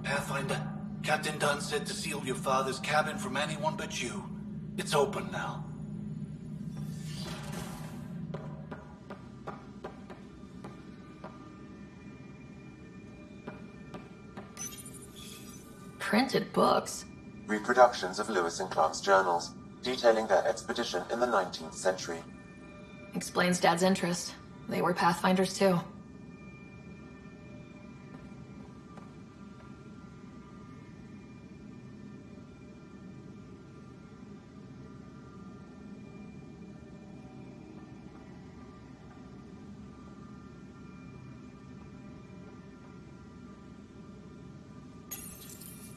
Pathfinder, Captain Dunn said to seal your father's cabin from anyone but you. It's open now. Printed books? Reproductions of Lewis and Clark's journals, detailing their expedition in the 19th century. Explains Dad's interest. They were Pathfinders too.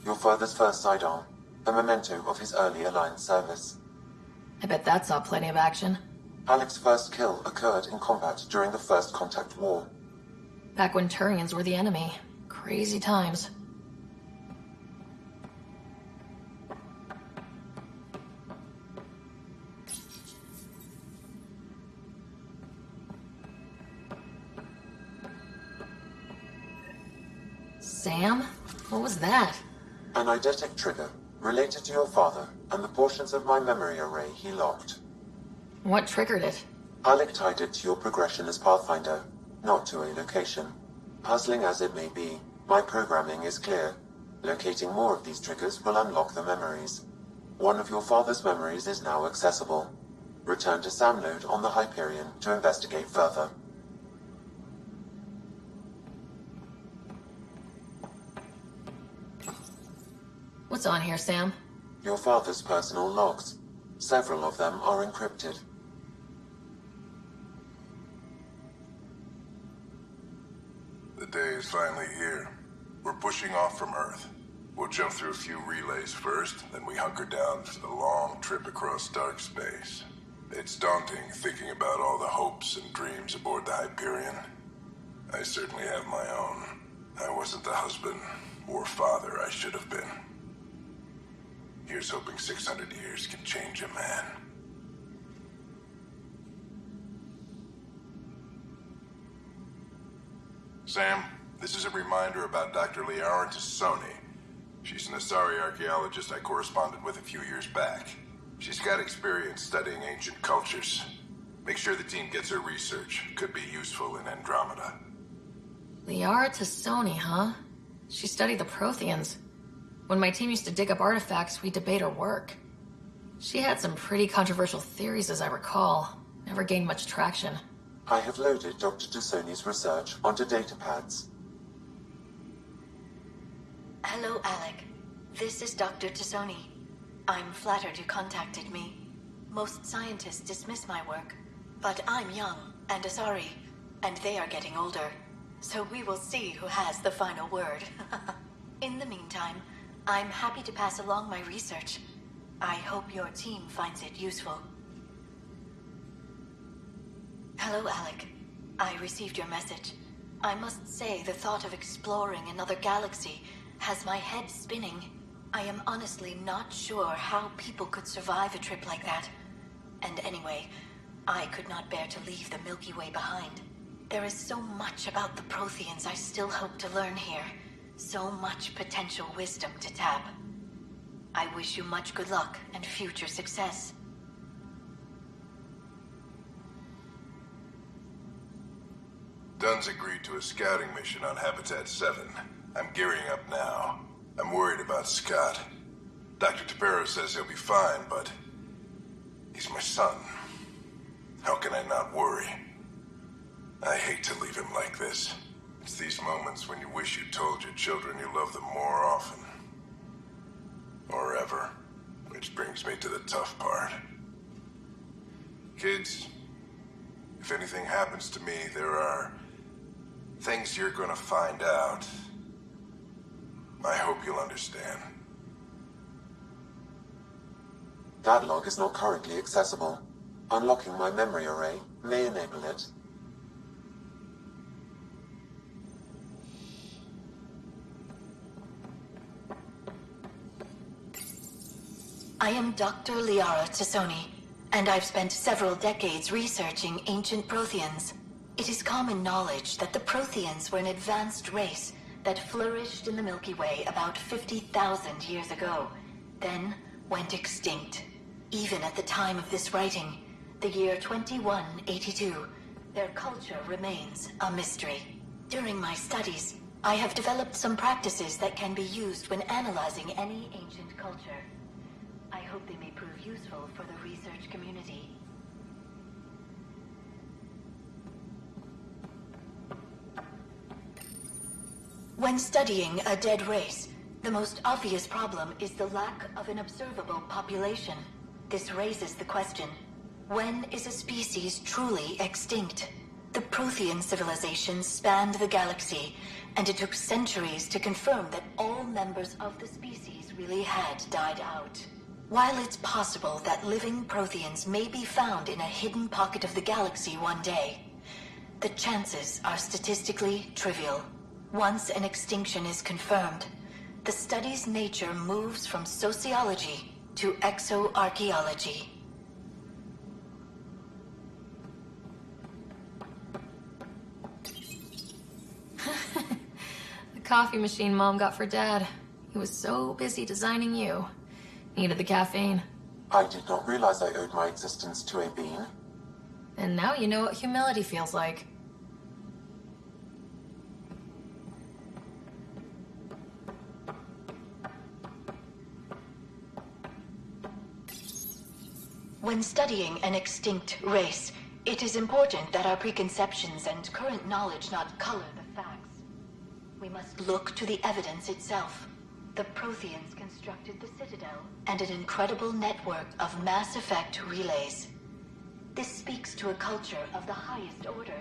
Your father's first sidearm, a memento of his early Alliance service. I bet that saw plenty of action. Alec's first kill occurred in combat during the First Contact War. Back when Turians were the enemy. Crazy times. Sam? What was that? An eidetic trigger, related to your father and the portions of my memory array he locked. What triggered it? Alec tied it to your progression as Pathfinder, not to a location. Puzzling as it may be, my programming is clear. Locating more of these triggers will unlock the memories. One of your father's memories is now accessible. Return to Sam Node on the Hyperion to investigate further. What's on here, Sam? Your father's personal logs. Several of them are encrypted. The day is finally here. We're pushing off from Earth. We'll jump through a few relays first, then we hunker down for the long trip across dark space. It's daunting thinking about all the hopes and dreams aboard the Hyperion. I certainly have my own. I wasn't the husband or father I should have been. Here's hoping 600 years can change a man. Sam, this is a reminder about Dr. Liara Tassoni. She's an Asari archaeologist I corresponded with a few years back. She's got experience studying ancient cultures. Make sure the team gets her research. Could be useful in Andromeda. Liara Tassoni, huh? She studied the Protheans. When my team used to dig up artifacts, we'd debate her work. She had some pretty controversial theories, as I recall. Never gained much traction. I have loaded Dr. Tassoni's research onto datapads. Hello, Alec. This is Dr. Tassoni. I'm flattered you contacted me. Most scientists dismiss my work, but I'm young and Asari, and they are getting older. So we will see who has the final word. In the meantime, I'm happy to pass along my research. I hope your team finds it useful. Hello, Alec. I received your message. I must say the thought of exploring another galaxy has my head spinning. I am honestly not sure how people could survive a trip like that. And anyway, I could not bear to leave the Milky Way behind. There is so much about the Protheans I still hope to learn here. So much potential wisdom to tap. I wish you much good luck and future success. Dunn's agreed to a scouting mission on Habitat 7. I'm gearing up now. I'm worried about Scott. Dr. Tapero says he'll be fine, but he's my son. How can I not worry? I hate to leave him like this. It's these moments when you wish you told your children you love them more often. Or ever. Which brings me to the tough part. Kids, if anything happens to me, there are things you're gonna find out. I hope you'll understand. That log is not currently accessible. Unlocking my memory array may enable it. I am Dr. Liara Tassoni, and I've spent several decades researching ancient Protheans. It is common knowledge that the Protheans were an advanced race that flourished in the Milky Way about 50,000 years ago, then went extinct. Even at the time of this writing, the year 2182, their culture remains a mystery. During my studies, I have developed some practices that can be used when analyzing any ancient culture. I hope they may prove useful for the research community. When studying a dead race, the most obvious problem is the lack of an observable population. This raises the question, when is a species truly extinct? The Prothean civilization spanned the galaxy, and it took centuries to confirm that all members of the species really had died out. While it's possible that living Protheans may be found in a hidden pocket of the galaxy one day, the chances are statistically trivial. Once an extinction is confirmed, the study's nature moves from sociology to exoarchaeology. The coffee machine Mom got for Dad. He was so busy designing you. Needed the caffeine. I did not realize I owed my existence to a bean. And now you know what humility feels like. When studying an extinct race, it is important that our preconceptions and current knowledge not color the facts. We must look to the evidence itself. The Protheans constructed the Citadel and an incredible network of mass effect relays. This speaks to a culture of the highest order.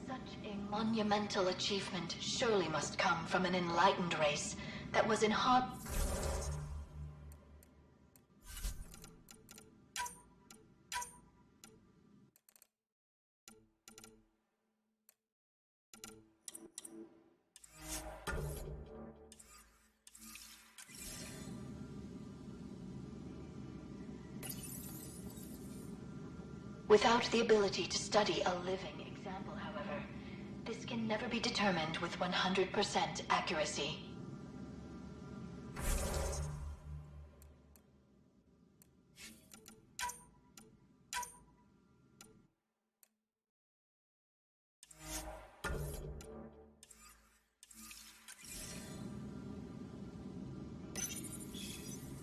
Such a monumental achievement surely must come from an enlightened race that was in harmony. Without the ability to study a living example, however, this can never be determined with 100% accuracy.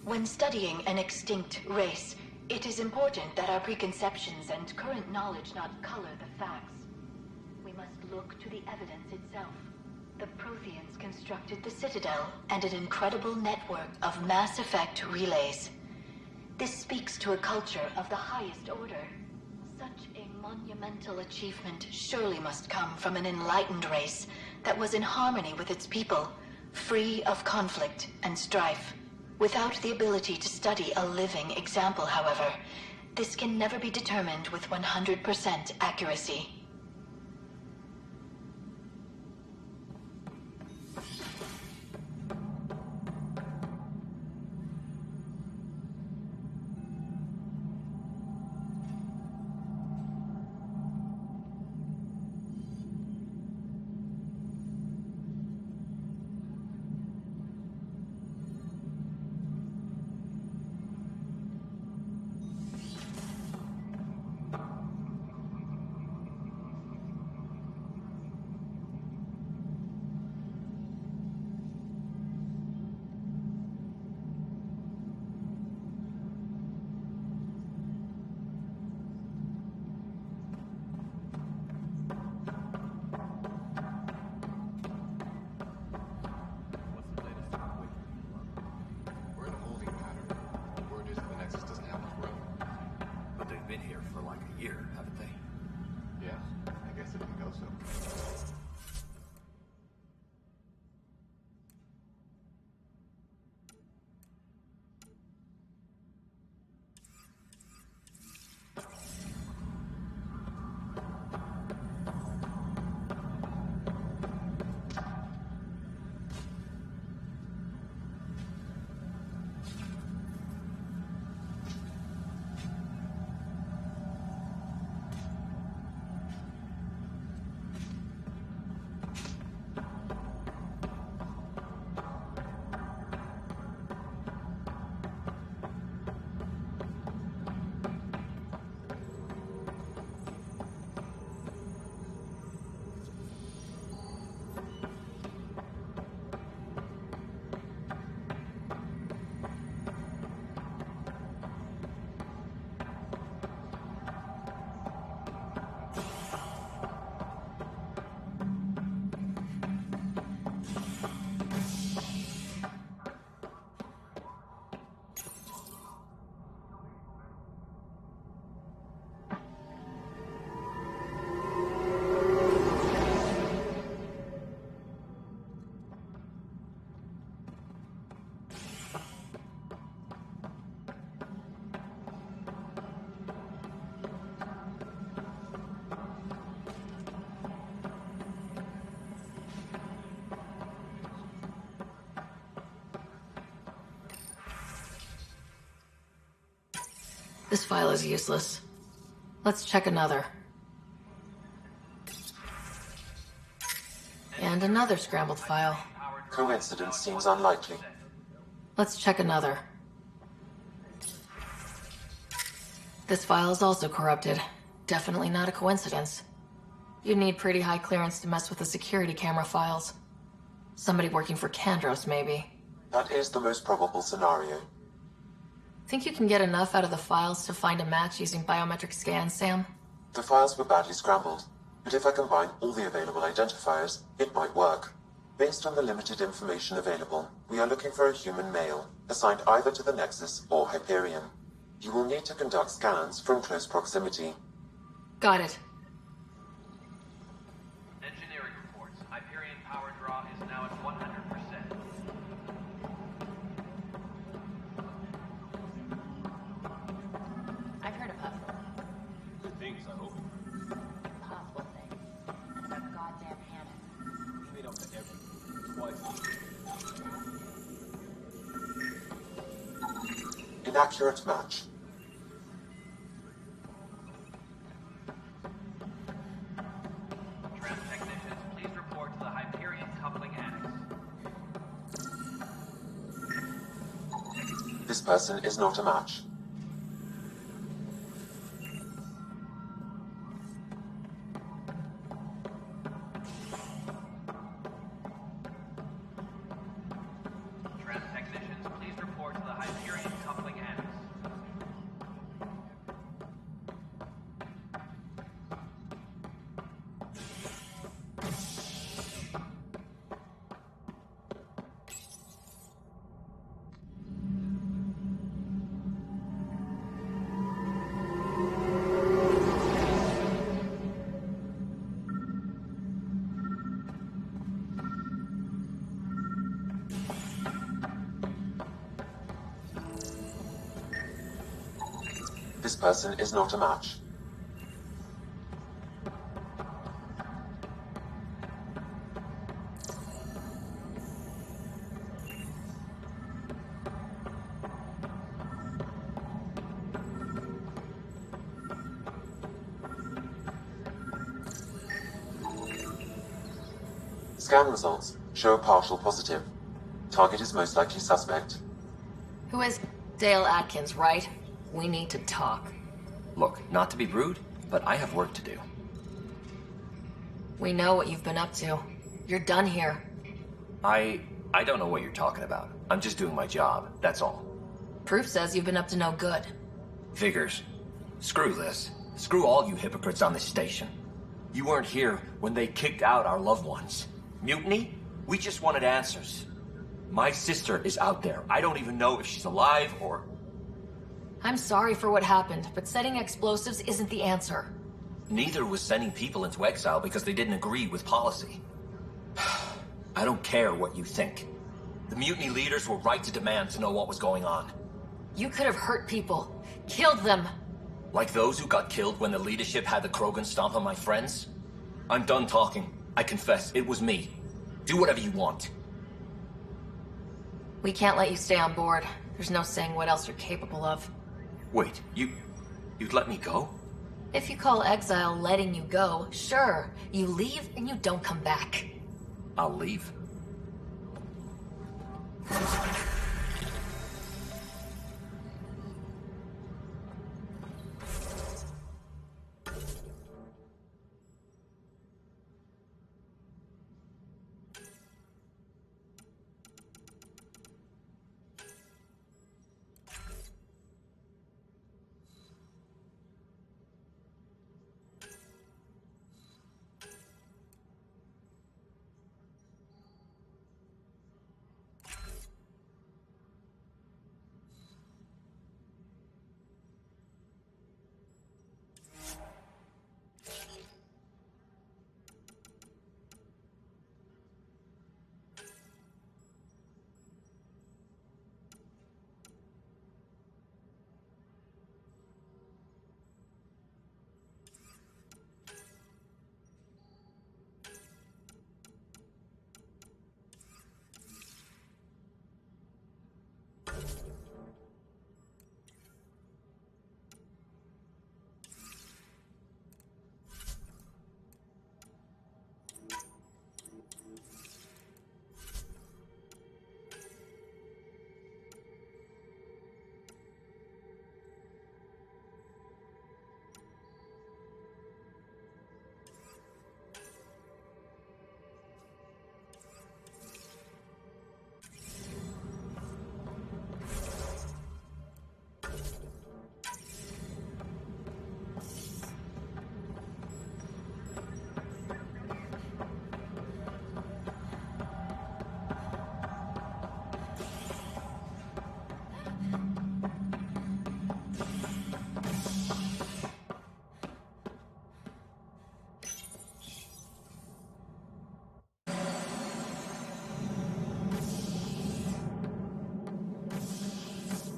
When studying an extinct race, it is important that our preconceptions and current knowledge not color the facts. We must look to the evidence itself. The Protheans constructed the Citadel and an incredible network of mass effect relays. This speaks to a culture of the highest order. Such a monumental achievement surely must come from an enlightened race that was in harmony with its people, free of conflict and strife. Without the ability to study a living example, however, this can never be determined with 100% accuracy. year, haven't they? Yeah, I guess it didn't go so. This file is useless. Let's check another. And another scrambled file. Coincidence seems unlikely. Let's check another. This file is also corrupted. Definitely not a coincidence. You'd need pretty high clearance to mess with the security camera files. Somebody working for Kandros, maybe. That is the most probable scenario. Think you can get enough out of the files to find a match using biometric scans, Sam? The files were badly scrambled, but if I combine all the available identifiers, it might work. Based on the limited information available, we are looking for a human male, assigned either to the Nexus or Hyperion. You will need to conduct scans from close proximity. Got it. Engineering reports. Hyperion power draw is now at 100%. I've heard of Huff. Good things, I hope. Impossible things. And about goddamn Hannah. Made up for everything. Twice. Inaccurate match. Tram technicians, please report to the Hyperion coupling annex. This person is not a match. Tram technicians, please report to the Hyperion coupling annex. This person is not a match. Scan results show a partial positive. Target is most likely suspect. Who is Dale Atkins, right? We need to talk. Look, not to be rude, but I have work to do. We know what you've been up to. You're done here. I don't know what you're talking about. I'm just doing my job, that's all. Proof says you've been up to no good. Figures. Screw this. Screw all you hypocrites on this station. You weren't here when they kicked out our loved ones. Mutiny? We just wanted answers. My sister is out there. I don't even know if she's alive or... I'm sorry for what happened, but setting explosives isn't the answer. Neither was sending people into exile because they didn't agree with policy. I don't care what you think. The mutiny leaders were right to demand to know what was going on. You could have hurt people. Killed them. Like those who got killed when the leadership had the Krogan stomp on my friends? I'm done talking. I confess, it was me. Do whatever you want. We can't let you stay on board. There's no saying what else you're capable of. Wait, you'd let me go? If you call exile letting you go, sure. You leave and you don't come back. I'll leave.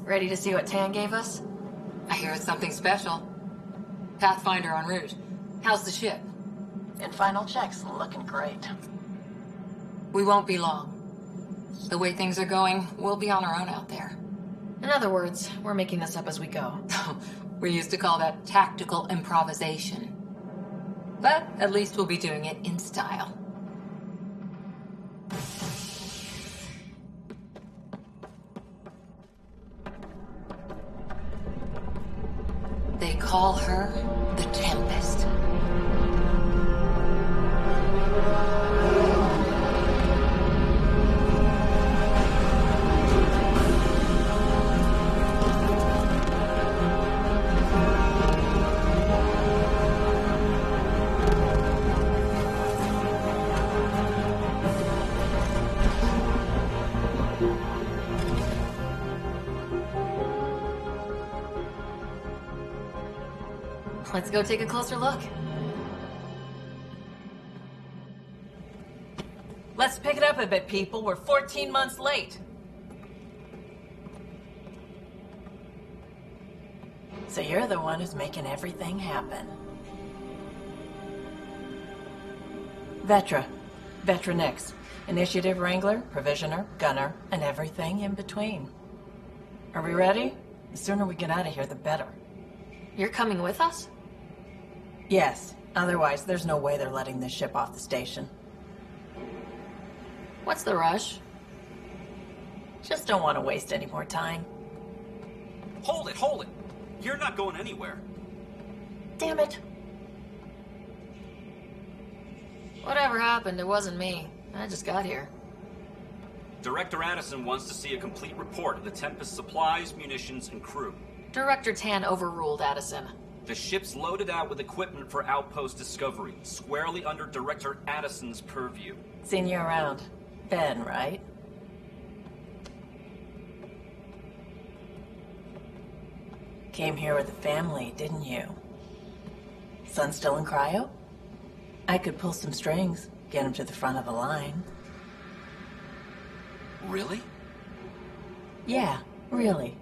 Ready to see what Tan gave us? I hear it's something special. Pathfinder en route. How's the ship? In final checks, looking great. We won't be long. The way things are going, we'll be on our own out there. In other words, we're making this up as we go. We used to call that tactical improvisation. But at least we'll be doing it in style. They call her the Tempest. Let's go take a closer look. Let's pick it up a bit, people. We're 14 months late. So you're the one who's making everything happen. Vetra. Vetra Nix. Initiative Wrangler, Provisioner, Gunner, and everything in between. Are we ready? The sooner we get out of here, the better. You're coming with us? Yes. Otherwise, there's no way they're letting this ship off the station. What's the rush? Just don't want to waste any more time. Hold it, hold it! You're not going anywhere. Damn it. Whatever happened, it wasn't me. I just got here. Director Addison wants to see a complete report of the Tempest supplies, munitions, and crew. Director Tan overruled Addison. The ship's loaded out with equipment for outpost discovery, squarely under Director Addison's purview. Seen you around. Ben, right? Came here with a family, didn't you? Son still in cryo? I could pull some strings, get him to the front of the line. Really? Yeah, really.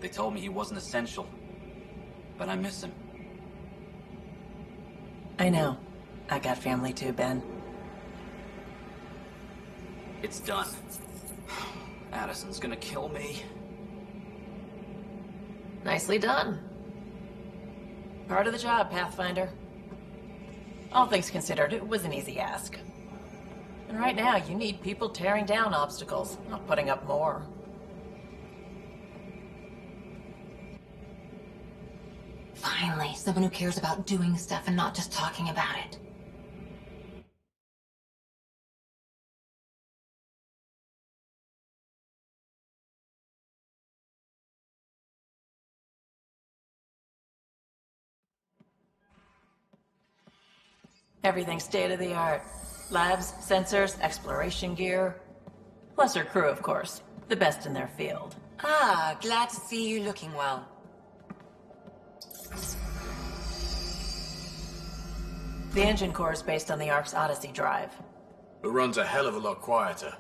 They told me he wasn't essential, but I miss him. I know. I got family too, Ben. It's done. Addison's gonna kill me. Nicely done. Part of the job, Pathfinder. All things considered, it was an easy ask. And right now, you need people tearing down obstacles, not putting up more. Finally, someone who cares about doing stuff and not just talking about it. Everything's state-of-the-art. Labs, sensors, exploration gear. Plus her crew, of course. The best in their field. Ah, glad to see you looking well. The engine core is based on the Ark's Odyssey drive. It runs a hell of a lot quieter.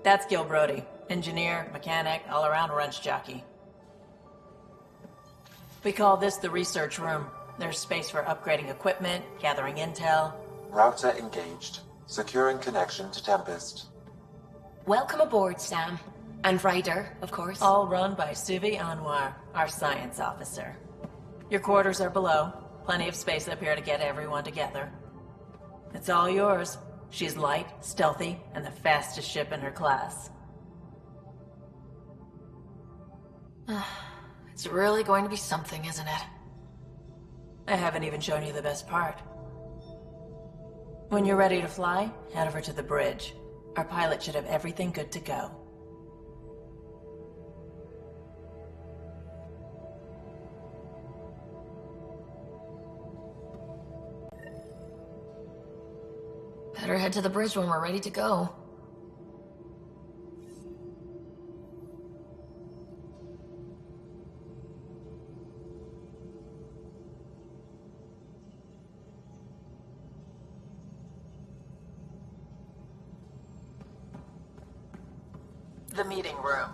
That's Gil Brody. Engineer, mechanic, all-around wrench jockey. We call this the research room. There's space for upgrading equipment, gathering intel. Router engaged. Securing connection to Tempest. Welcome aboard, Sam. And Ryder, of course. All run by Suvi Anwar, our science officer. Your quarters are below. Plenty of space up here to get everyone together. It's all yours. She's light, stealthy, and the fastest ship in her class. It's really going to be something, isn't it? I haven't even shown you the best part. When you're ready to fly, head over to the bridge. Our pilot should have everything good to go. Better head to the bridge when we're ready to go. The meeting room.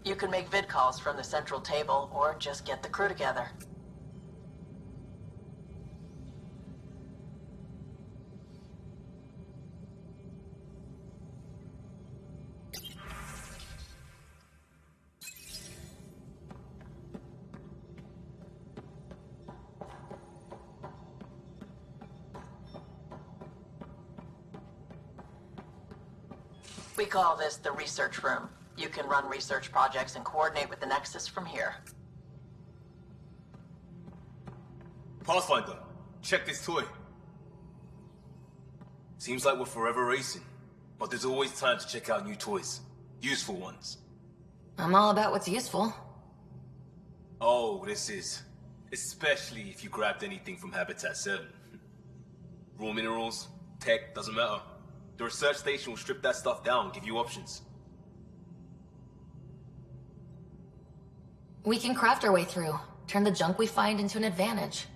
You can make vid calls from the central table, or just get the crew together. We call this the research room. You can run research projects and coordinate with the Nexus from here. Pathfinder, check this toy. Seems like we're forever racing, but there's always time to check out new toys. Useful ones. I'm all about what's useful. Oh, this is. Especially if you grabbed anything from Habitat 7. Raw minerals, tech, doesn't matter. The research station will strip that stuff down and give you options. We can craft our way through. Turn the junk we find into an advantage.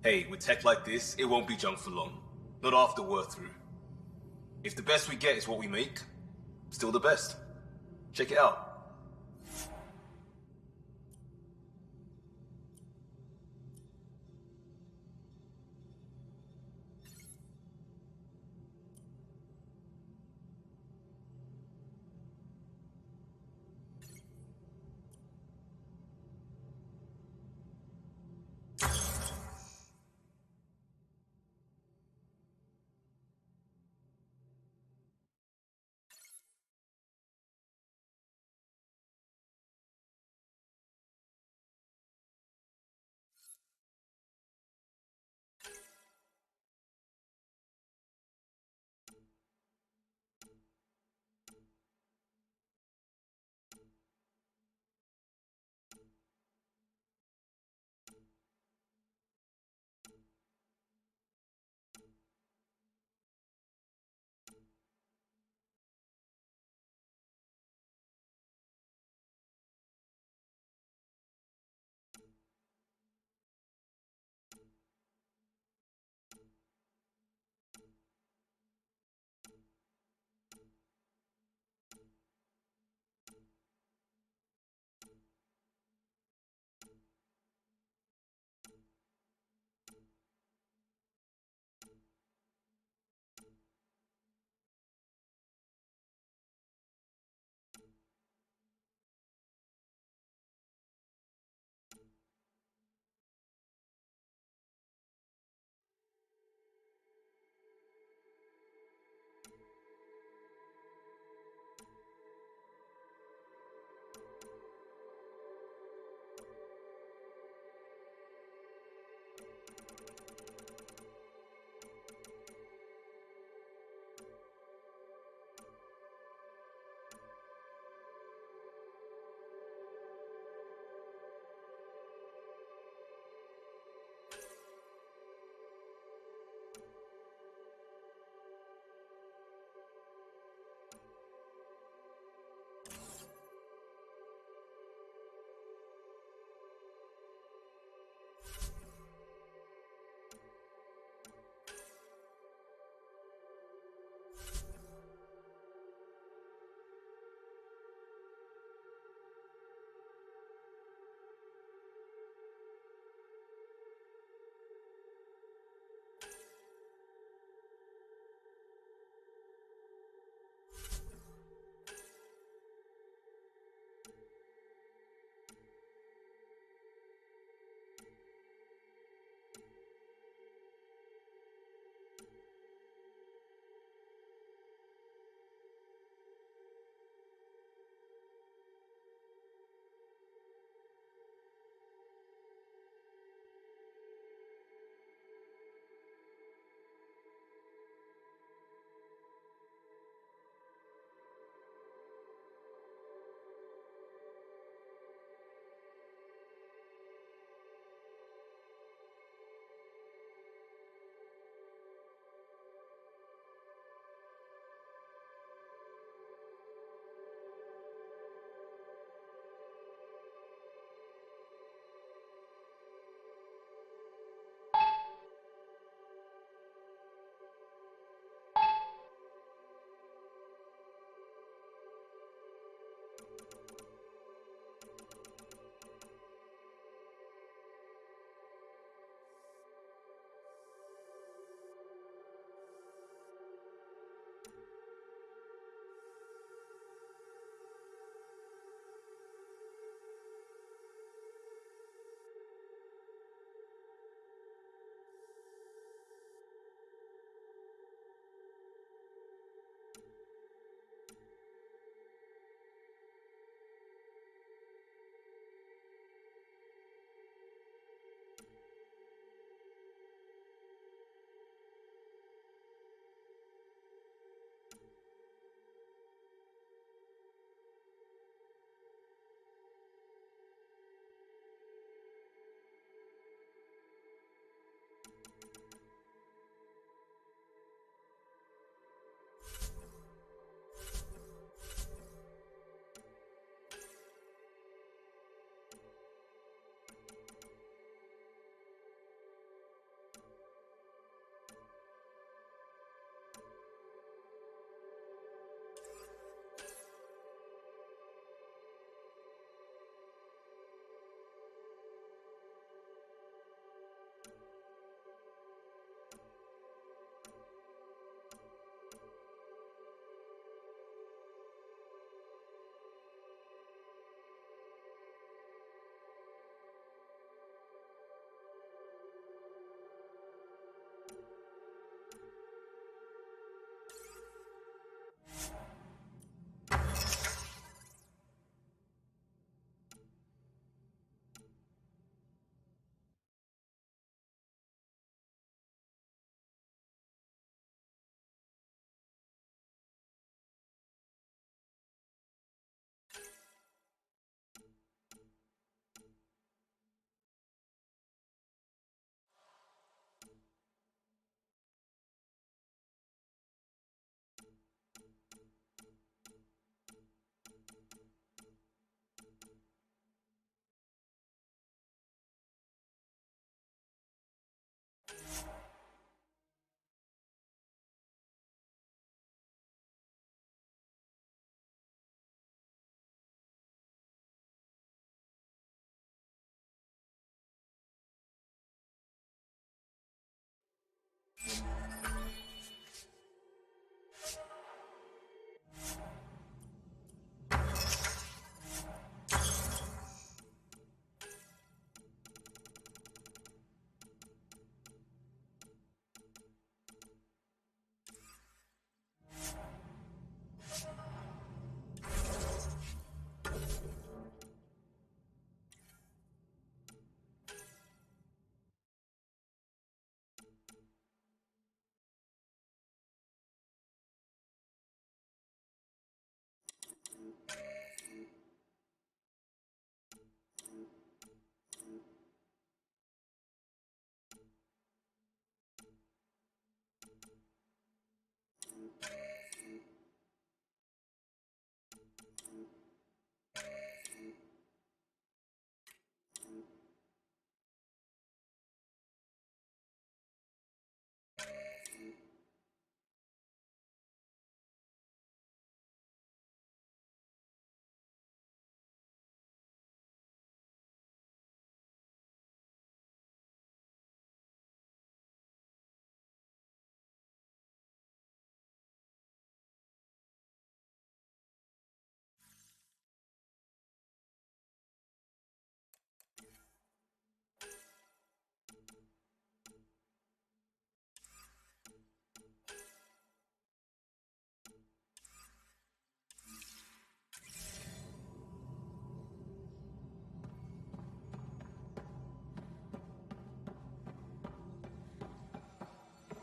Hey, with tech like this, it won't be junk for long. Not after we're through. If the best we get is what we make, still the best. Check it out.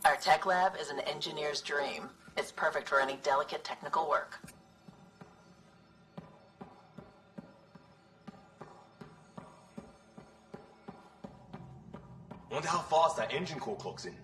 Our tech lab is an engineer's dream. It's perfect for any delicate technical work. Wonder how fast that engine core clocks in.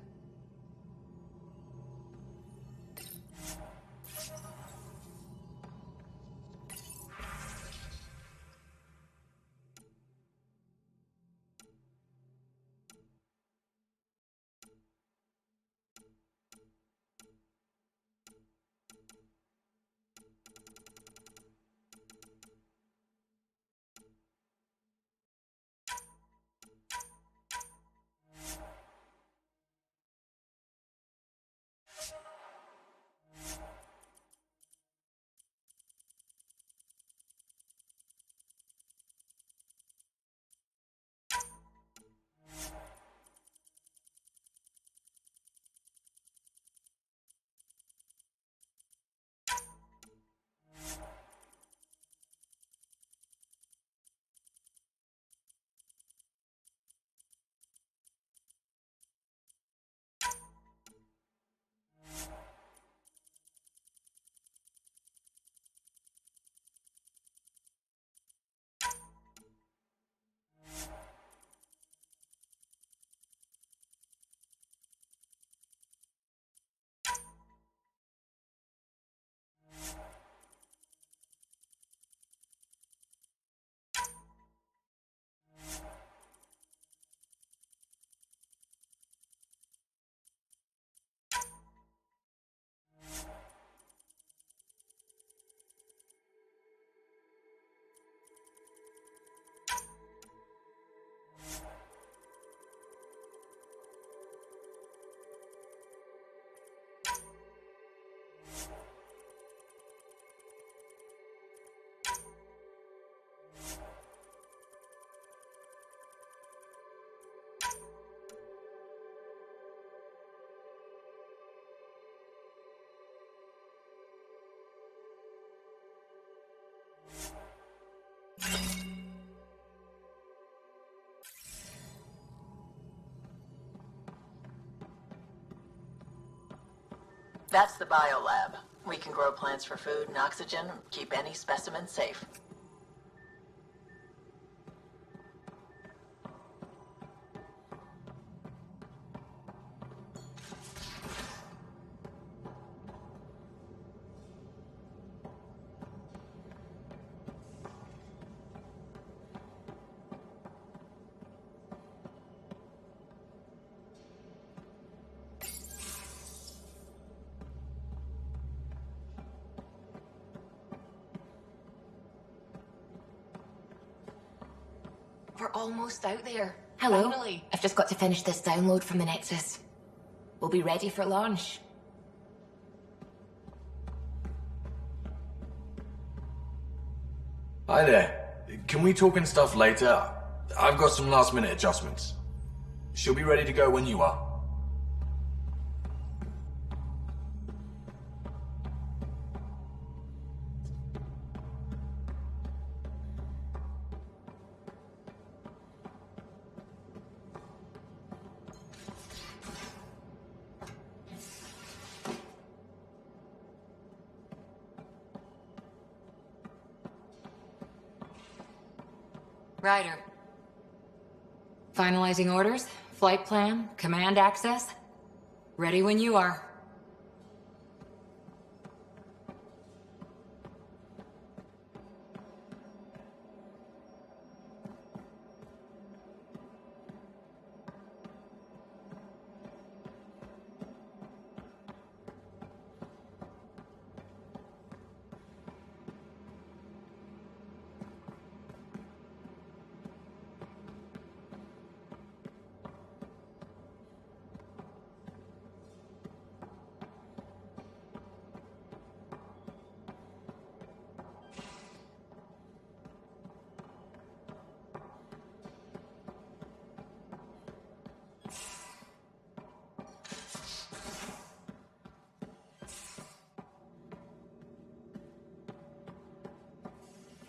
That's the biolab. We can grow plants for food and oxygen, keep any specimen safe. We're almost out there. Hello. Finally. I've just got to finish this download from the Nexus. We'll be ready for launch. Hi there. Can we talk and stuff later? I've got some last-minute adjustments. She'll be ready to go when you are. Ryder. Finalizing orders, flight plan, command access. Ready when you are.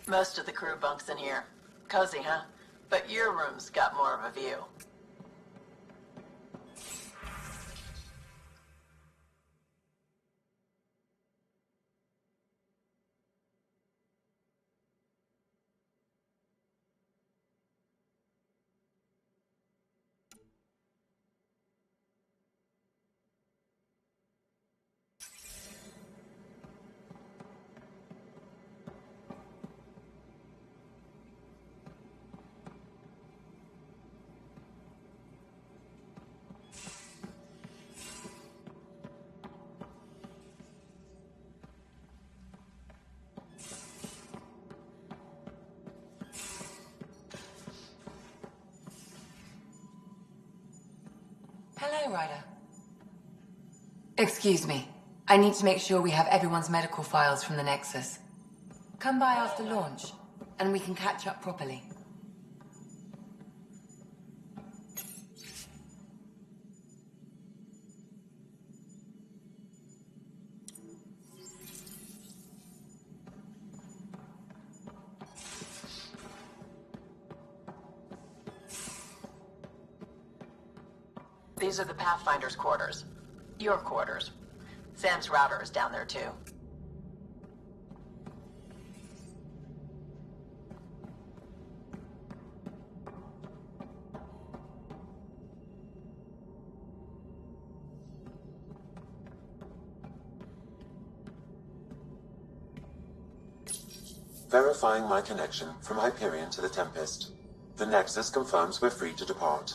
Most of the crew bunks in here. Cozy, huh? But your room's got more of a view. Hello, Ryder. Excuse me. I need to make sure we have everyone's medical files from the Nexus. Come by after launch, and we can catch up properly. These are the Pathfinder's quarters. Your quarters. Sam's router is down there, too. Verifying my connection from Hyperion to the Tempest. The Nexus confirms we're free to depart.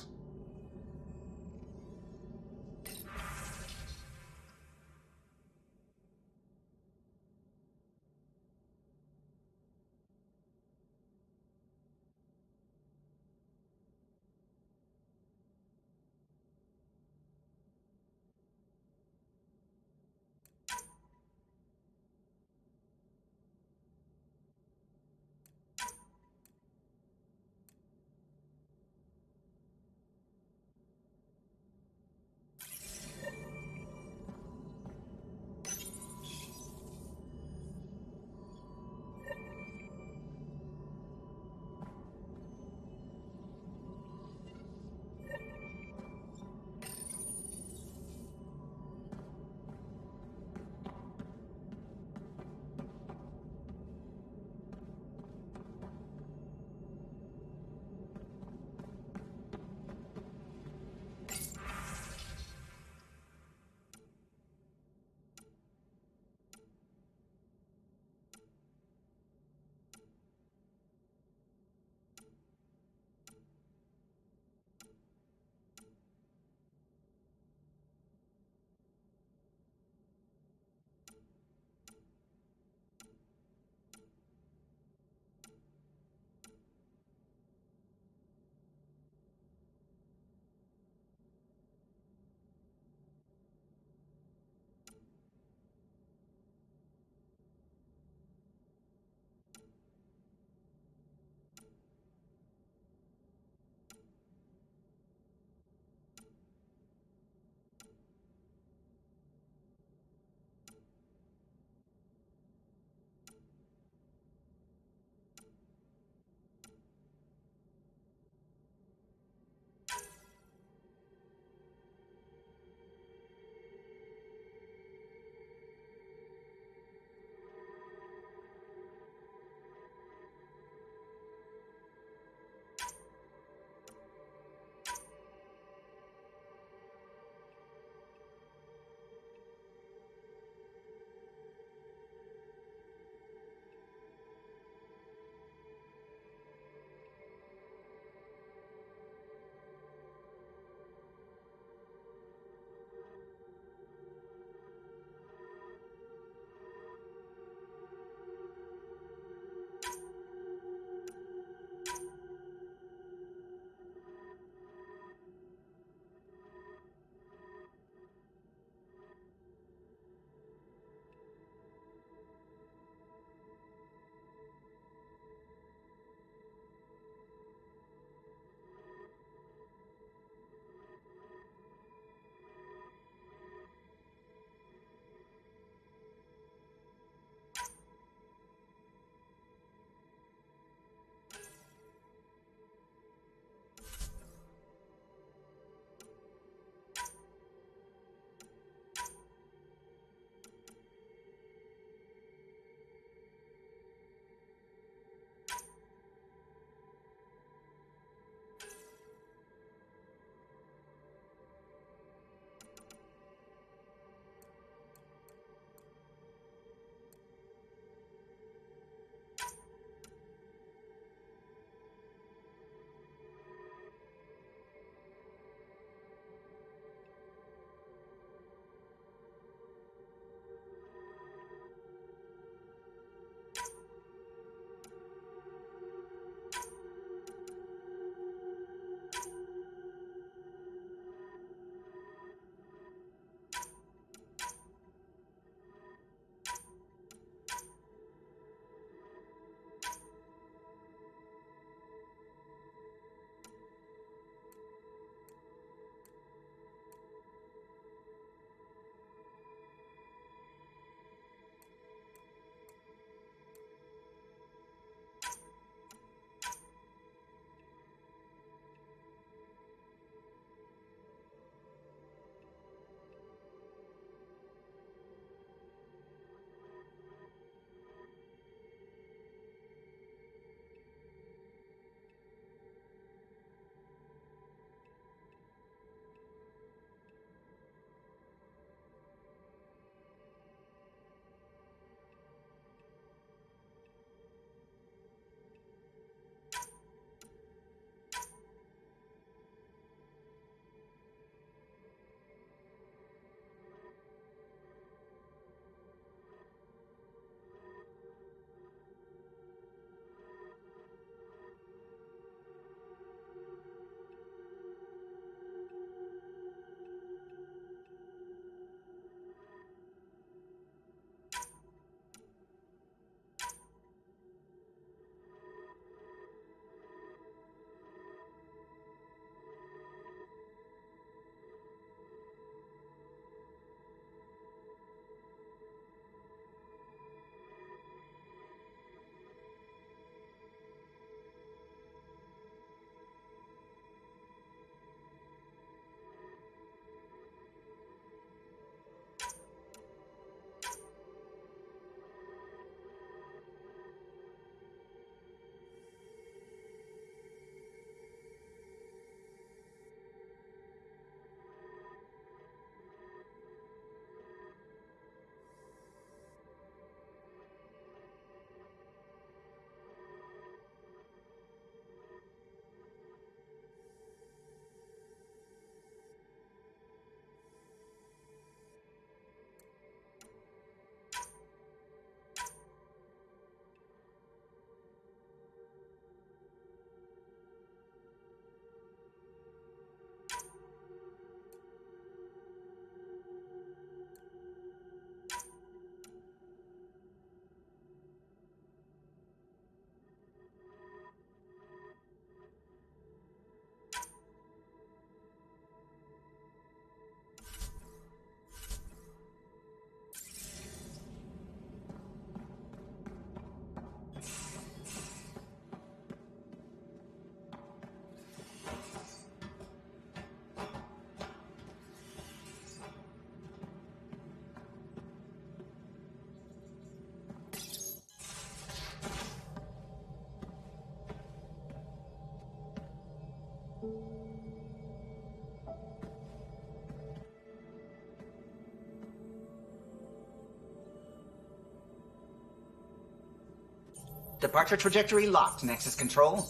Departure trajectory locked, Nexus Control.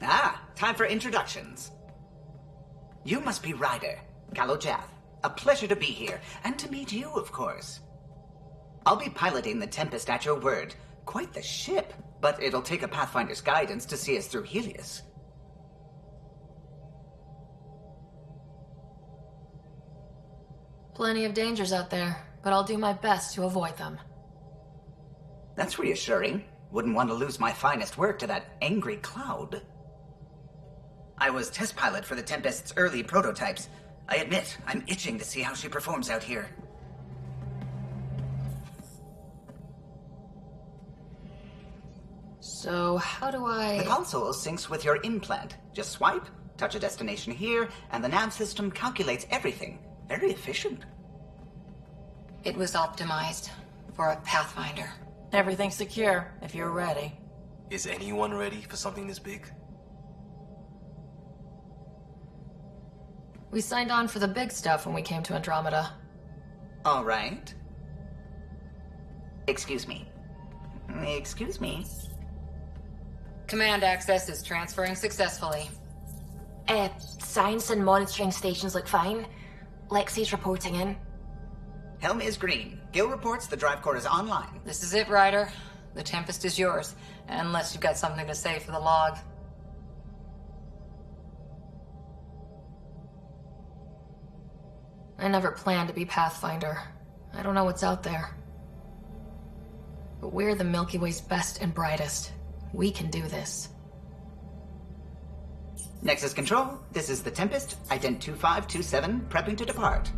Ah, time for introductions. You must be Ryder, Calo Jath. A pleasure to be here, and to meet you, of course. I'll be piloting the Tempest at your word. Quite the ship, but it'll take a Pathfinder's guidance to see us through Helios. Plenty of dangers out there, but I'll do my best to avoid them. That's reassuring. Wouldn't want to lose my finest work to that angry cloud. I was test pilot for the Tempest's early prototypes. I admit, I'm itching to see how she performs out here. So, how do I... The console syncs with your implant. Just swipe, touch a destination here, and the nav system calculates everything. Very efficient. It was optimized for a Pathfinder. Everything's secure, if you're ready. Is anyone ready for something this big? We signed on for the big stuff when we came to Andromeda. All right. Excuse me. Excuse me. Command access is transferring successfully. Science and monitoring stations look fine. Lexi's reporting in. Helm is green. Gil reports the drive core is online. This is it, Ryder. The Tempest is yours, unless you've got something to say for the log. I never planned to be Pathfinder. I don't know what's out there. But we're the Milky Way's best and brightest. We can do this. Nexus Control, this is the Tempest, Ident 2527, prepping to depart.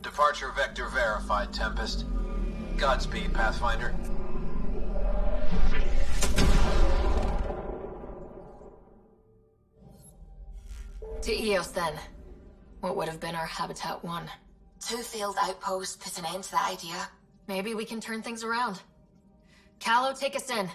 Departure vector verified, Tempest. Godspeed, Pathfinder. To Eos, then. What would have been our Habitat 1. 2 failed outposts put an end to that idea. Maybe we can turn things around. Calo, take us in.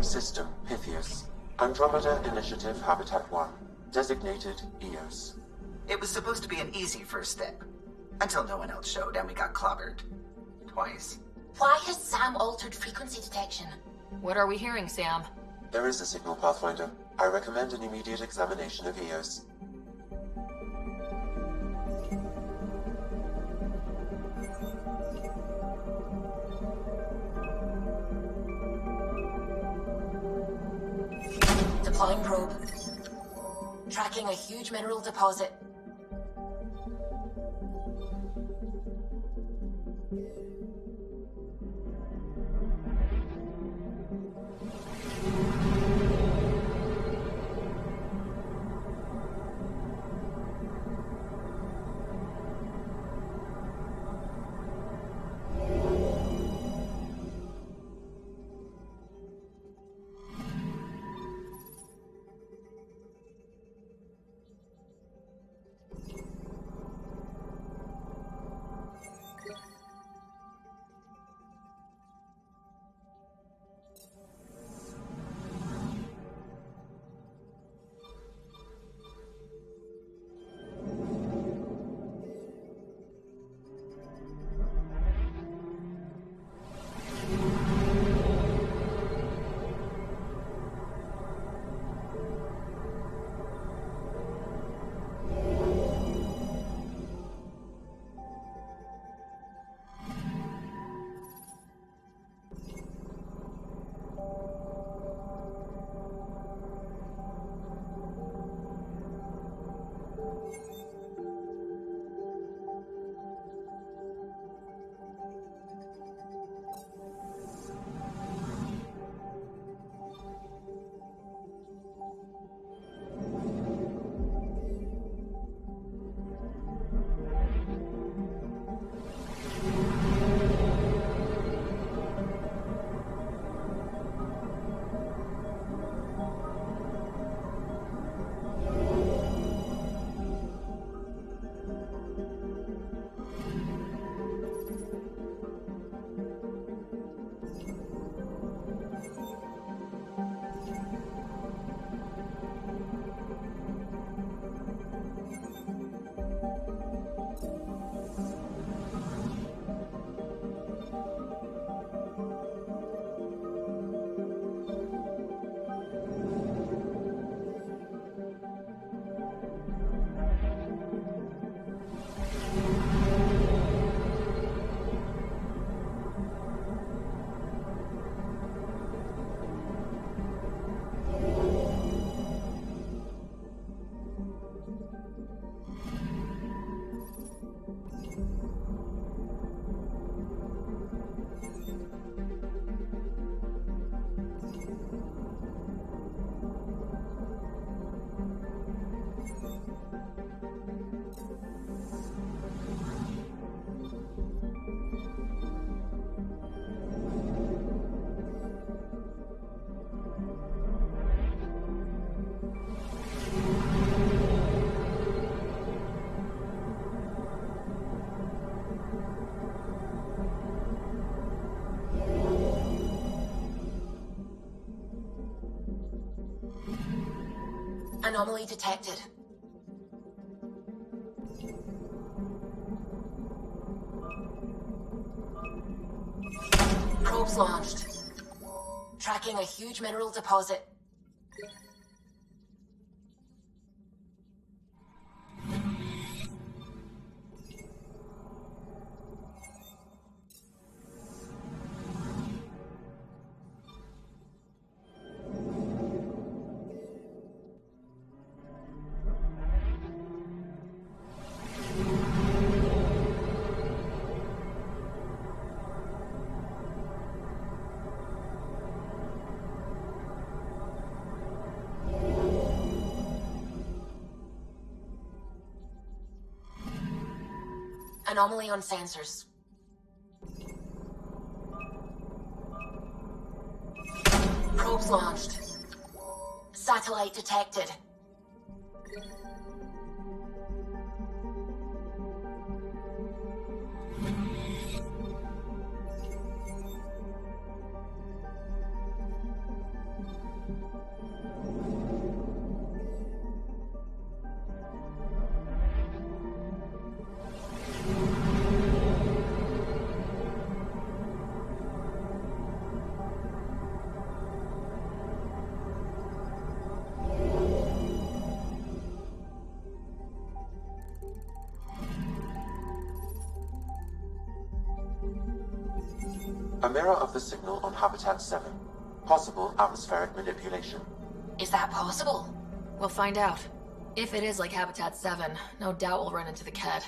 System Pythias. Andromeda Initiative Habitat 1. Designated Eos. It was supposed to be an easy first step. Until no one else showed and we got clobbered. Twice. Why has Sam altered frequency detection? What are we hearing, Sam? There is a signal, Pathfinder. I recommend an immediate examination of Eos. Deploying probe. Tracking a huge mineral deposit. Anomaly detected. Probes launched. Tracking a huge mineral deposit. Anomaly on sensors. Probes launched. Satellite detected. A mirror of the signal on Habitat 7. Possible atmospheric manipulation. Is that possible? We'll find out. If it is like Habitat 7, no doubt we'll run into the Kett.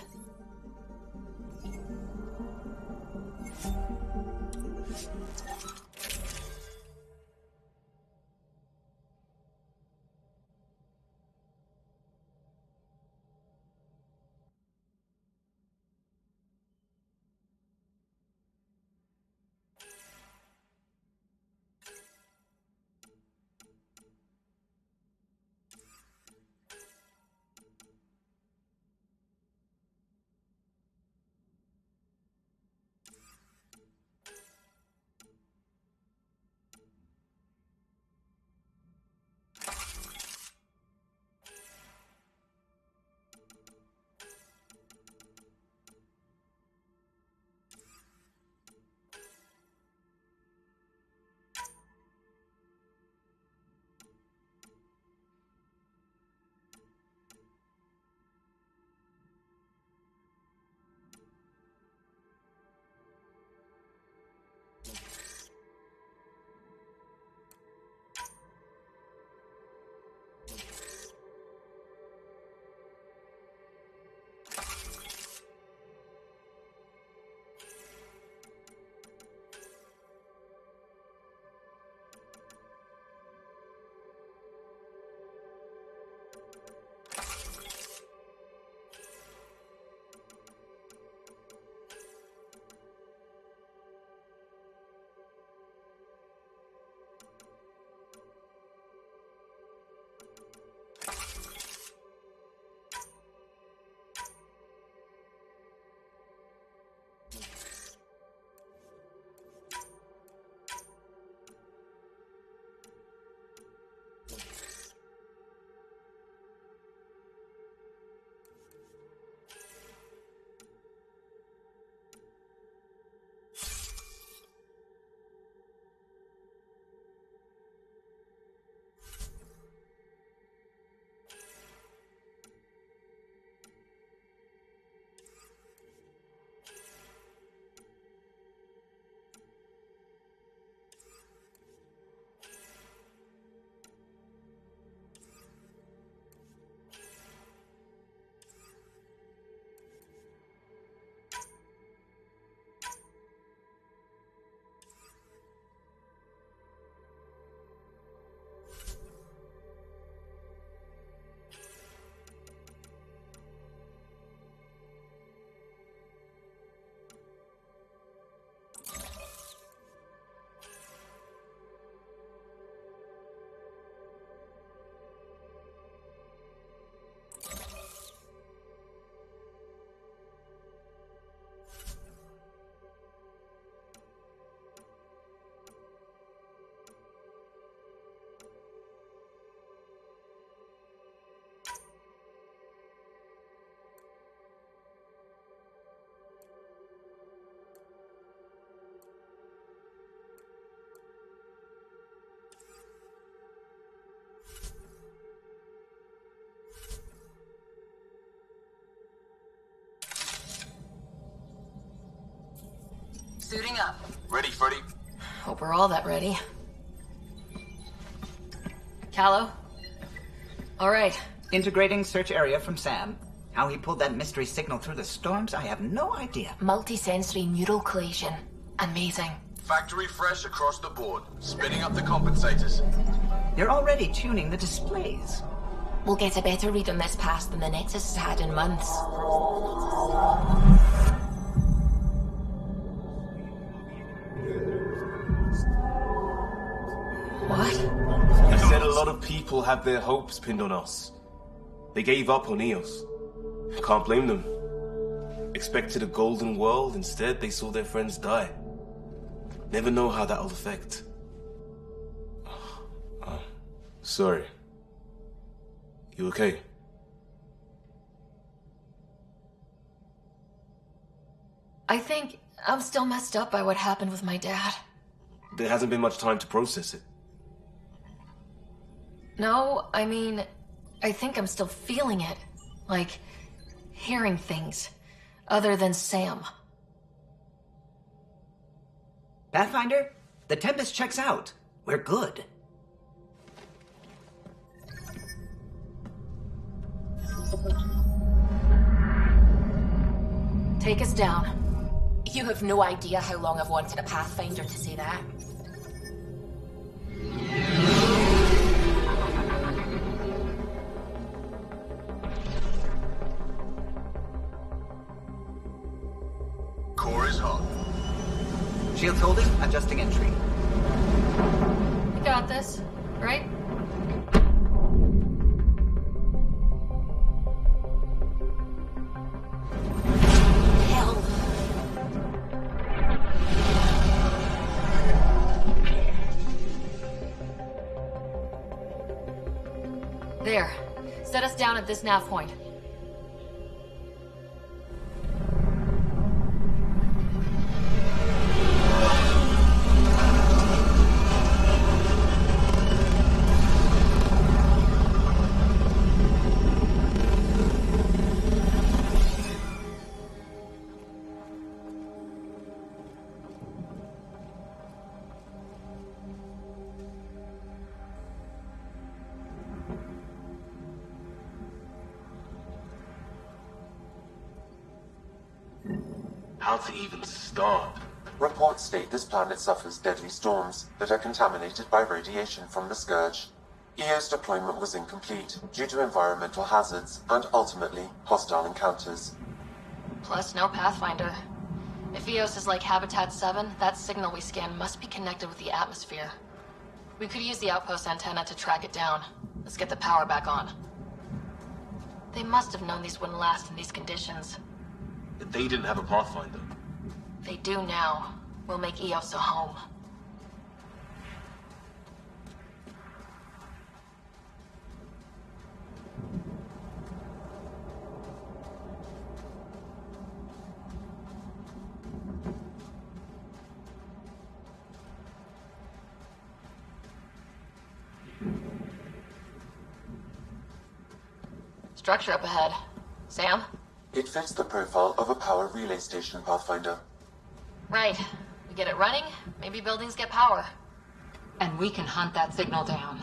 Suiting up. Ready, Freddy? Hope we're all that ready. Callow? All right. Integrating search area from Sam. How he pulled that mystery signal through the storms, I have no idea. Multisensory neural collision. Amazing. Factory fresh across the board. Spinning up the compensators. You're already tuning the displays. We'll get a better read on this pass than the Nexus has had in months. What? I said a lot of people have their hopes pinned on us. They gave up on EOS. Can't blame them. Expected a golden world, instead they saw their friends die. Never know how that'll affect. Sorry. You okay? I think I'm still messed up by what happened with my dad. There hasn't been much time to process it. No, I mean, I think I'm still feeling it. Like, hearing things. Other than Sam. Pathfinder, the Tempest checks out. We're good. Take us down. You have no idea how long I've wanted a Pathfinder to say that. Core is hot. Shields holding, adjusting entry. You got this, right? Hell. There. Set us down at this nav point. How to even start? Reports state this planet suffers deadly storms that are contaminated by radiation from the Scourge. EO's deployment was incomplete due to environmental hazards and ultimately hostile encounters. Plus, no Pathfinder. If EOS is like Habitat 7, that signal we scan must be connected with the atmosphere. We could use the outpost antenna to track it down. Let's get the power back on. They must have known these wouldn't last in these conditions. They didn't have a Pathfinder. They do now. We'll make EOS a home. Structure up ahead. Sam? It fits the profile of a power relay station, Pathfinder. Right. We get it running, maybe buildings get power. And we can hunt that signal down.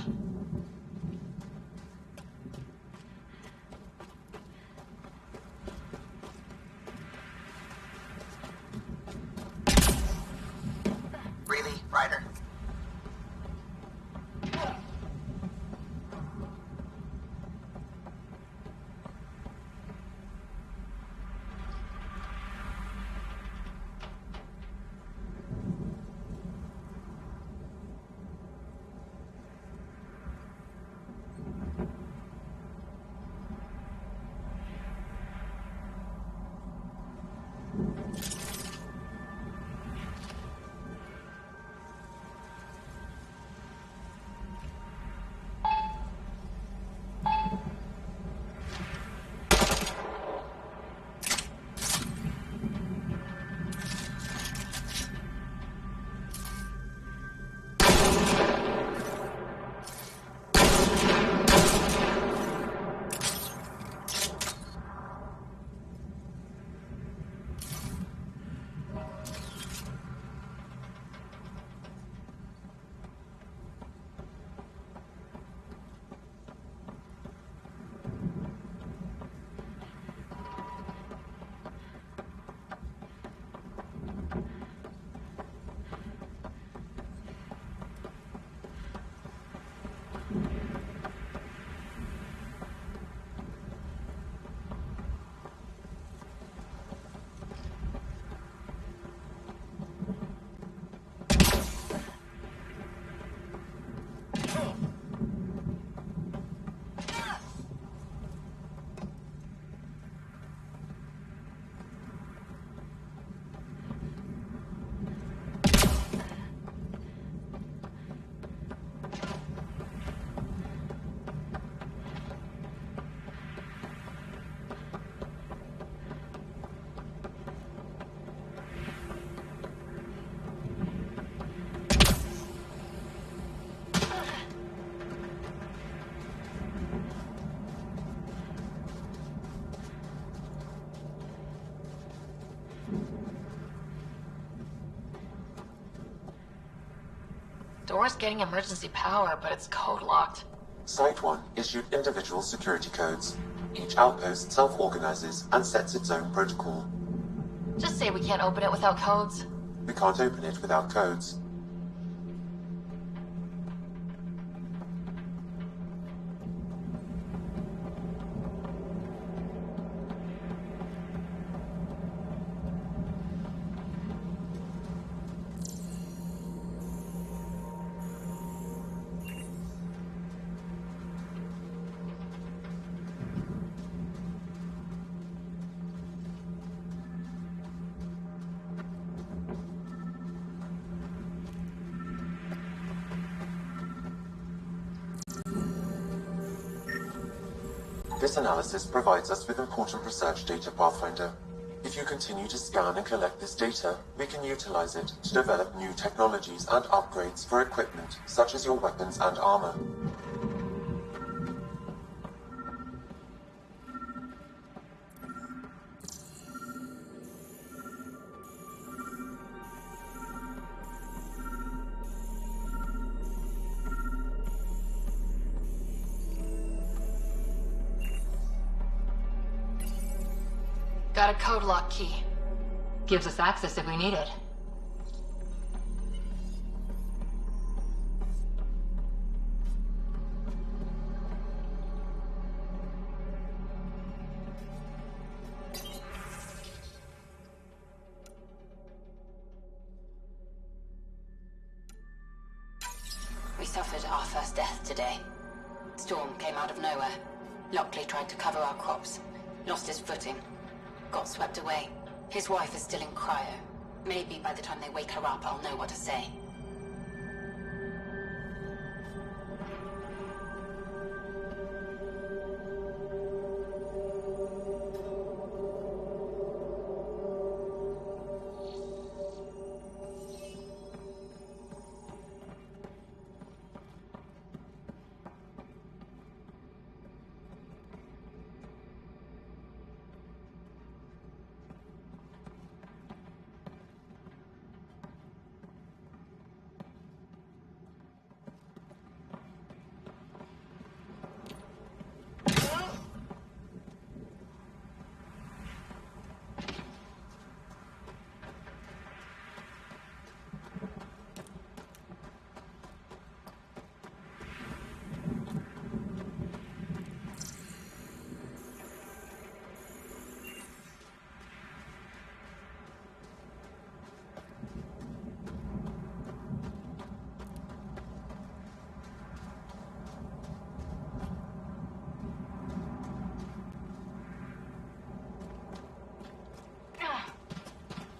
Really, Ryder? Door's getting emergency power, but it's code locked. Site 1 issued individual security codes. Each outpost self-organizes and sets its own protocol. Just say we can't open it without codes. We can't open it without codes. This analysis provides us with important research data, Pathfinder. If you continue to scan and collect this data, we can utilize it to develop new technologies and upgrades for equipment, such as your weapons and armor. Got a code lock key. Gives us access if we need it. We suffered our first death today. Storm came out of nowhere. Lockley tried to cover our crops. Lost his footing. Got swept away. His wife is still in cryo. Maybe by the time they wake her up, I'll know what to say.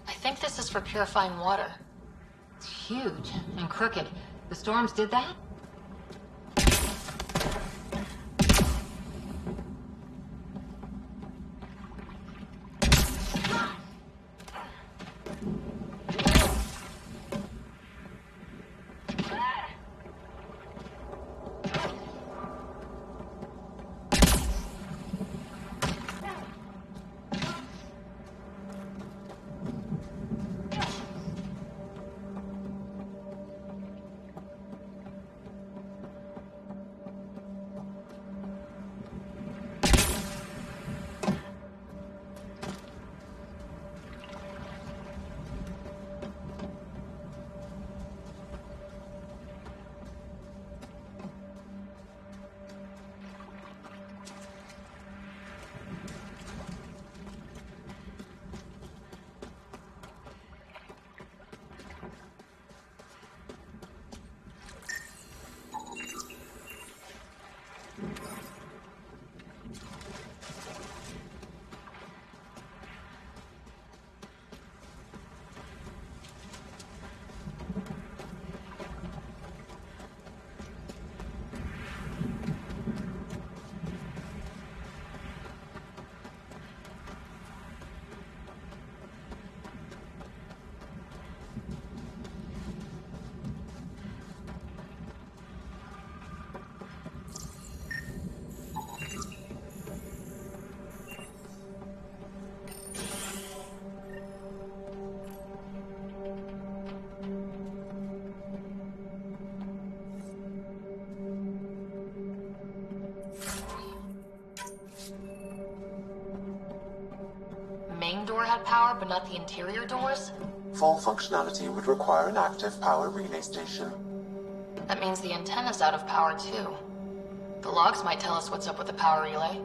I think this is for purifying water. It's huge and crooked. The storms did that? door had power, but not the interior doors? Full functionality would require an active power relay station. That means the antenna's out of power, too. The logs might tell us what's up with the power relay.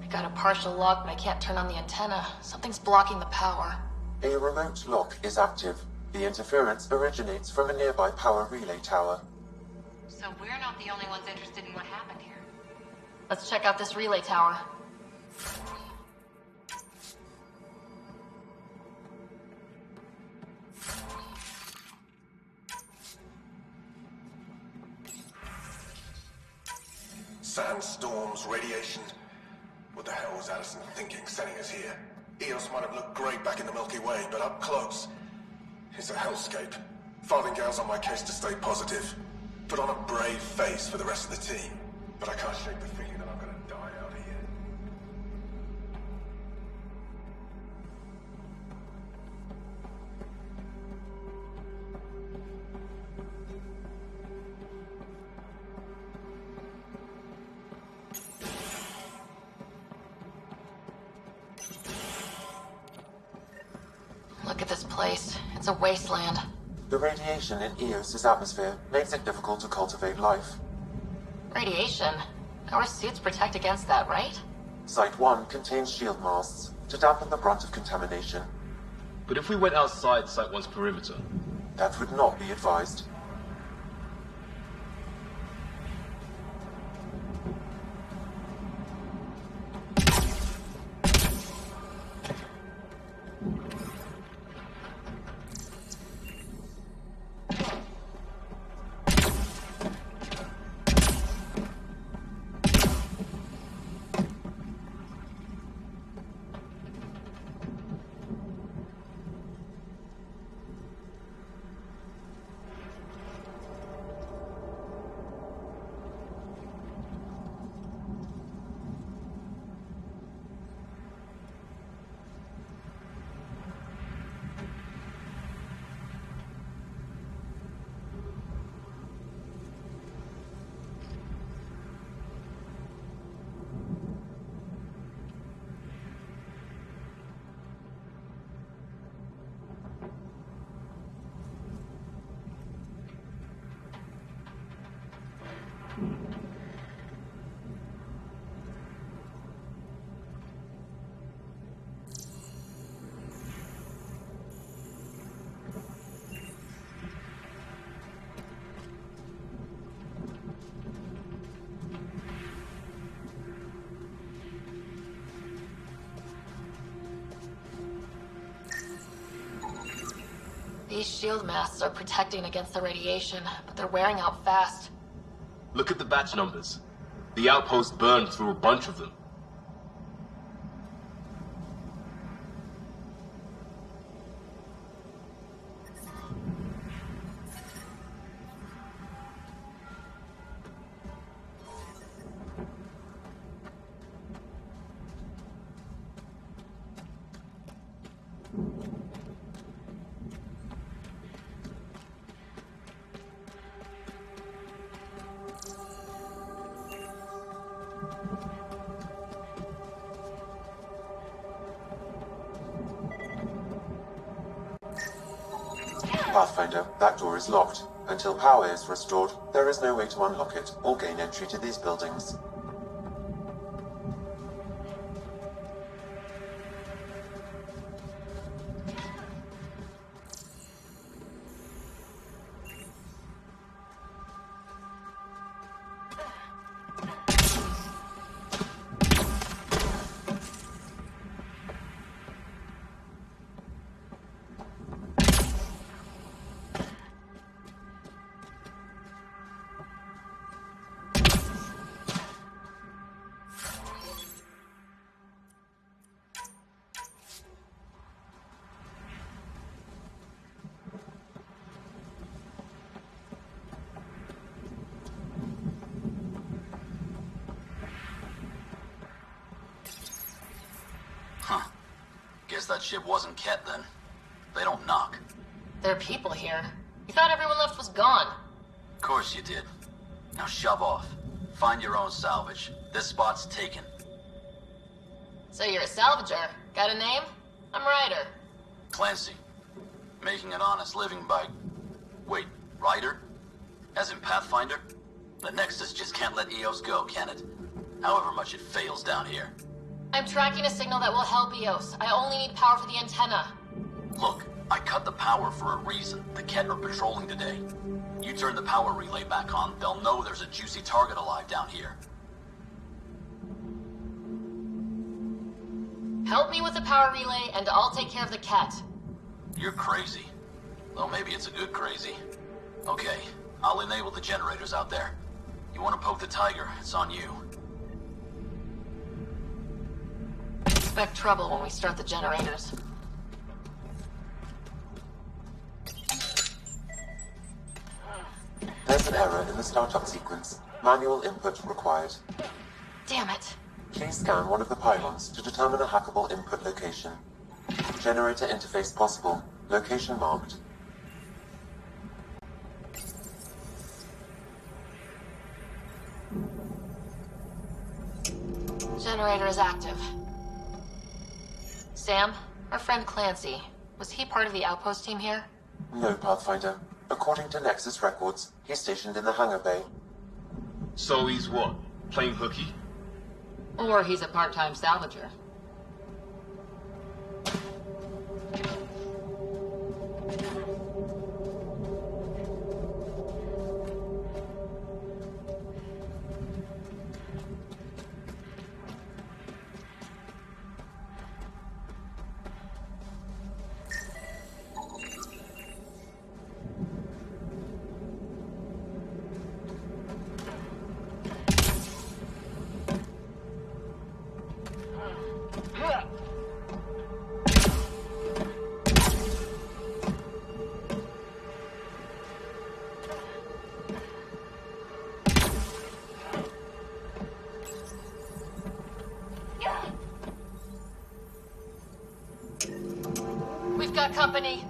Got a partial lock, but I can't turn on the antenna. Something's blocking the power. A remote lock is active. The interference originates from a nearby power relay tower. So we're not the only ones interested in what happened here. Let's check out this relay tower. Sandstorms, radiation. What the hell was Addison thinking, sending us here? Eos might have looked great back in the Milky Way, but up close, it's a hellscape. Farthingale's on my case to stay positive. Put on a brave face for the rest of the team. But I can't shake the feeling that I'm gonna die out here. Look at this place. It's a wasteland. The radiation in Eos's atmosphere makes it difficult to cultivate life. Radiation? Our suits protect against that, right? Site 1 contains shield masts to dampen the brunt of contamination. But if we went outside Site 1's perimeter? That would not be advised. These shield masts are protecting against the radiation, but they're wearing out fast. Look at the batch numbers. The outpost burned through a bunch of them. Pathfinder, that door is locked. Until power is restored, there is no way to unlock it or gain entry to these buildings. Guess that ship wasn't Ket then. They don't knock. There are people here. You thought everyone left was gone. Of course you did. Now shove off. Find your own salvage. This spot's taken. So you're a salvager. Got a name? I'm Ryder. Clancy. Making an honest living by... Wait, Ryder? As in Pathfinder? The Nexus just can't let EOS go, can it? However much it fails down here. I'm tracking a signal that will help EOS. I only need power for the antenna. Look, I cut the power for a reason. The Ket are patrolling today. You turn the power relay back on, they'll know there's a juicy target alive down here. Help me with the power relay, and I'll take care of the Ket. You're crazy. Though maybe it's a good crazy. Okay, I'll enable the generators out there. You want to poke the tiger, it's on you. Expect trouble when we start the generators. There's an error in the startup sequence. Manual input required. Damn it. Please scan one of the pylons to determine a hackable input location. Generator interface possible. Location marked. Generator is active. Sam, our friend Clancy, was he part of the outpost team here? No, Pathfinder. According to Nexus records, he's stationed in the hangar bay. So he's what? Playing hooky? Or he's a part-time salvager. We've got company.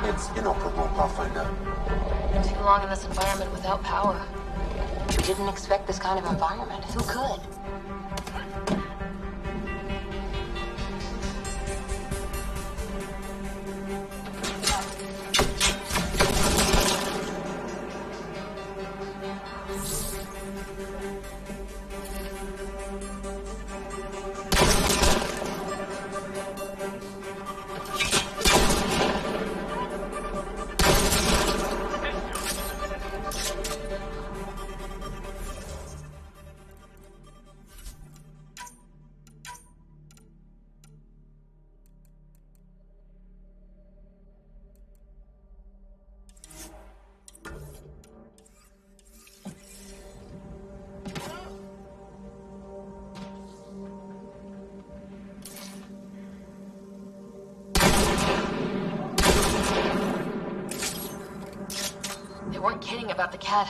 It's inoperable, Pathfinder. Too long in this environment without power. We didn't expect this kind of environment. Who could? They weren't kidding about the Ket.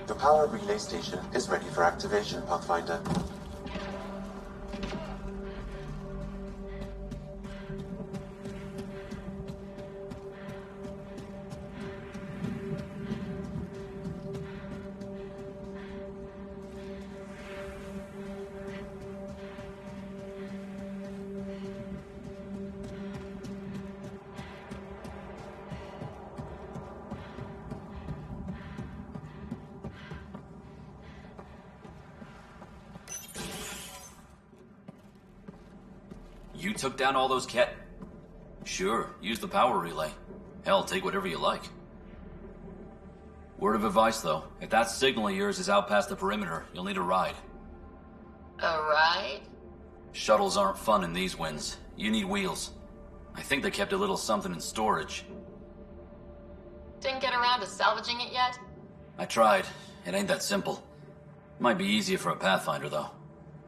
The power relay station is ready for activation, Pathfinder. You took down all those Ket? Sure, use the power relay. Hell, take whatever you like. Word of advice, though. If that signal of yours is out past the perimeter, you'll need a ride. A ride? Shuttles aren't fun in these winds. You need wheels. I think they kept a little something in storage. Didn't get around to salvaging it yet? I tried. It ain't that simple. Might be easier for a Pathfinder, though.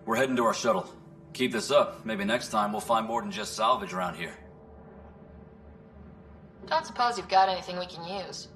We're heading to our shuttle. Keep this up. Maybe next time we'll find more than just salvage around here. Don't suppose you've got anything we can use.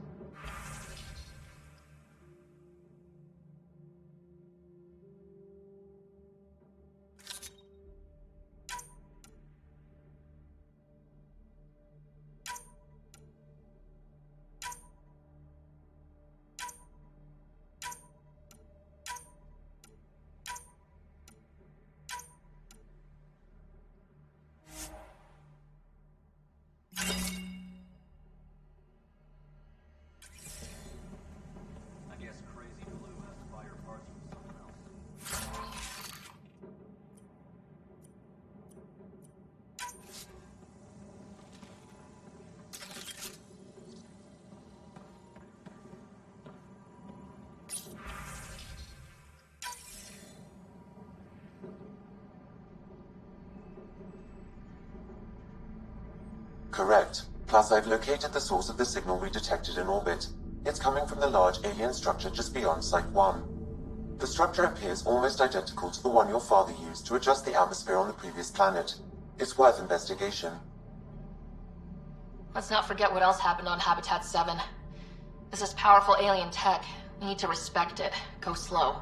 Correct. Plus, I've located the source of the signal we detected in orbit. It's coming from the large alien structure just beyond Site 1. The structure appears almost identical to the one your father used to adjust the atmosphere on the previous planet. It's worth investigation. Let's not forget what else happened on Habitat 7. This is powerful alien tech. We need to respect it. Go slow.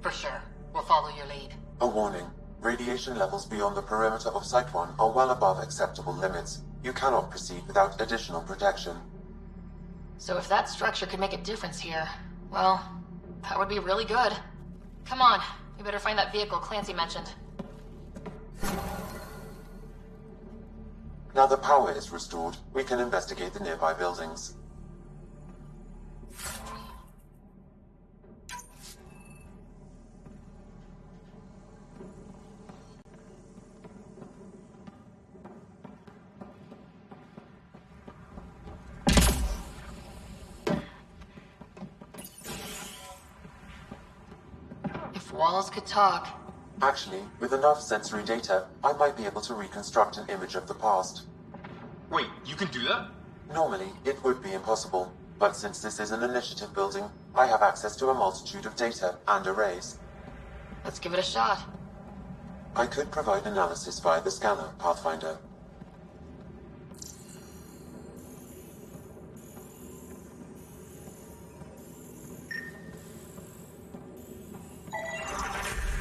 For sure. We'll follow your lead. A warning. Radiation levels beyond the perimeter of Site 1 are well above acceptable limits. You cannot proceed without additional protection. So if that structure could make a difference here, well, that would be really good. Come on, we better find that vehicle Clancy mentioned. Now the power is restored, we can investigate the nearby buildings. If walls could talk. Actually, with enough sensory data, I might be able to reconstruct an image of the past. Wait, you can do that? Normally, it would be impossible, but since this is an initiative building, I have access to a multitude of data and arrays. Let's give it a shot. I could provide analysis via the scanner, Pathfinder.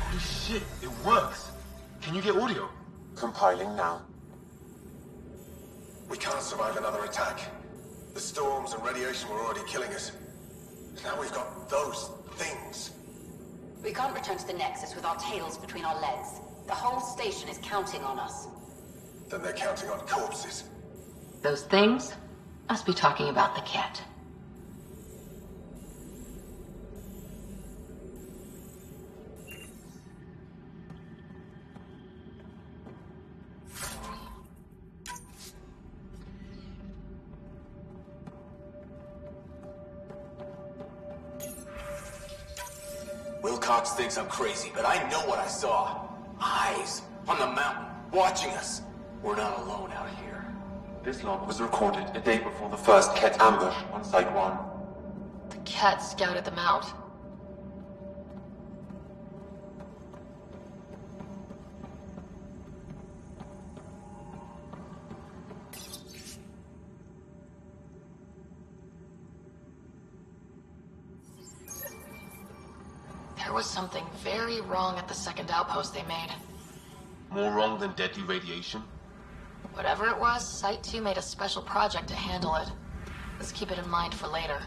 Holy shit, it works. Can you get audio? Compiling now. We can't survive another attack. The storms and radiation were already killing us. Now we've got those things. We can't return to the Nexus with our tails between our legs. The whole station is counting on us. Then they're counting on corpses. Those things must be talking about the cat. Wilcox thinks I'm crazy, but I know what I saw. Eyes on the mountain, watching us. We're not alone out here. This log was recorded a day before the first Ket ambush on Site 1. The cat scouted them out. There was something very wrong at the second outpost they made. More wrong than deadly radiation? Whatever it was, Site 2 made a special project to handle it. Let's keep it in mind for later.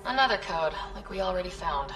Another code, like we already found.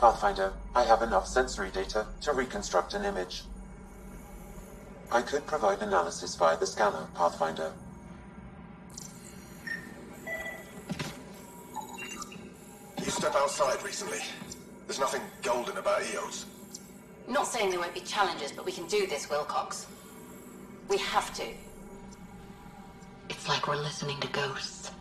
Pathfinder, I have enough sensory data to reconstruct an image. I could provide analysis via the scanner, Pathfinder. You step outside recently. There's nothing golden about EOS. Not saying there won't be challenges, but we can do this, Wilcox. We have to. It's like we're listening to ghosts.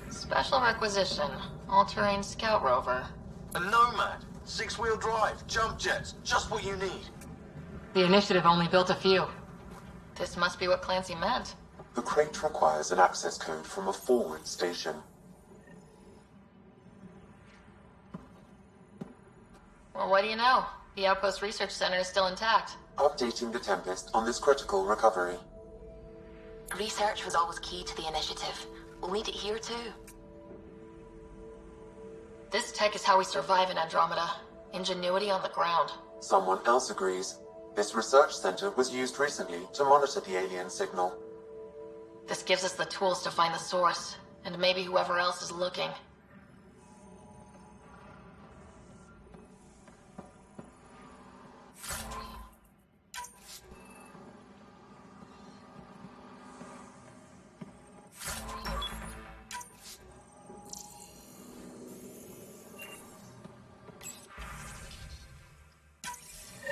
Special requisition. All-terrain scout rover. A Nomad. 6-wheel drive. Jump jets. Just what you need. The Initiative only built a few. This must be what Clancy meant. The crate requires an access code from a forward station. Well, what do you know? The Outpost Research Center is still intact. Updating the Tempest on this critical recovery. Research was always key to the Initiative. We'll need it here too. This tech is how we survive in Andromeda. Ingenuity on the ground. Someone else agrees. This research center was used recently to monitor the alien signal. This gives us the tools to find the source, and maybe whoever else is looking.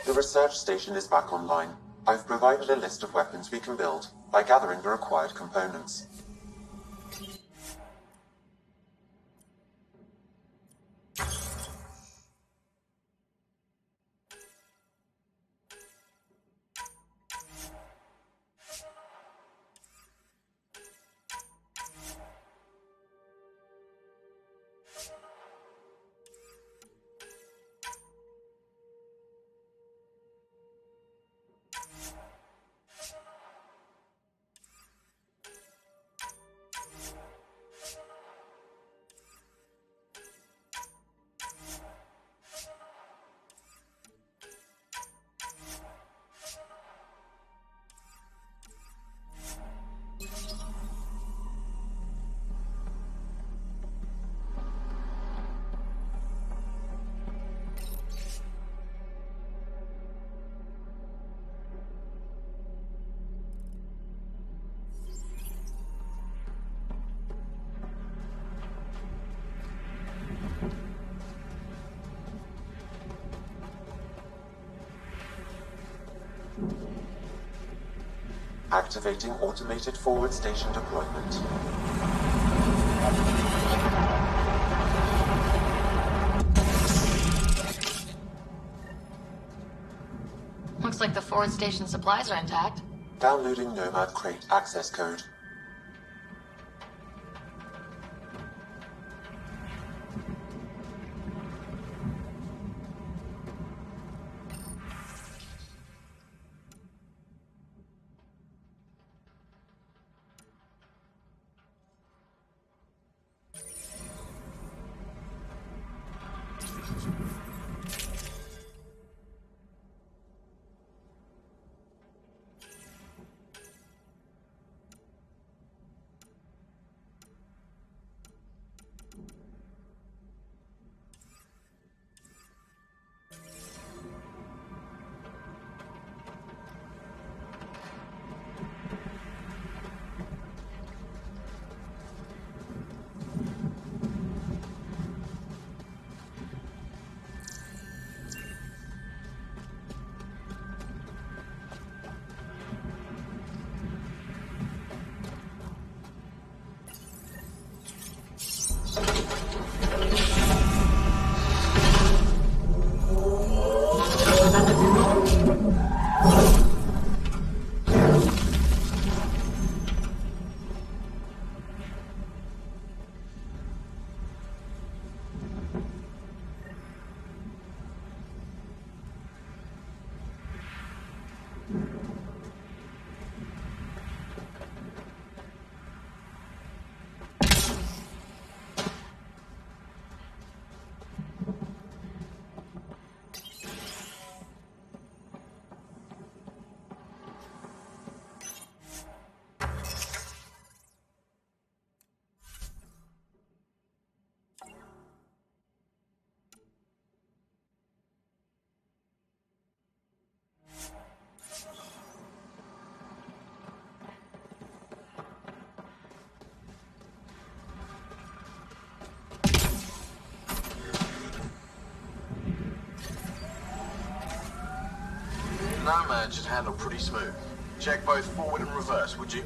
The research station is back online. I've provided a list of weapons we can build by gathering the required components. Activating automated forward station deployment. Looks like the forward station supplies are intact. Downloading Nomad Crate access code. Nomad should handle pretty smooth. Check both forward and reverse, would you?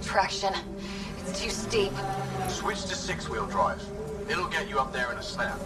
Traction. It's too steep. Switch to six-wheel drive. It'll get you up there in a snap.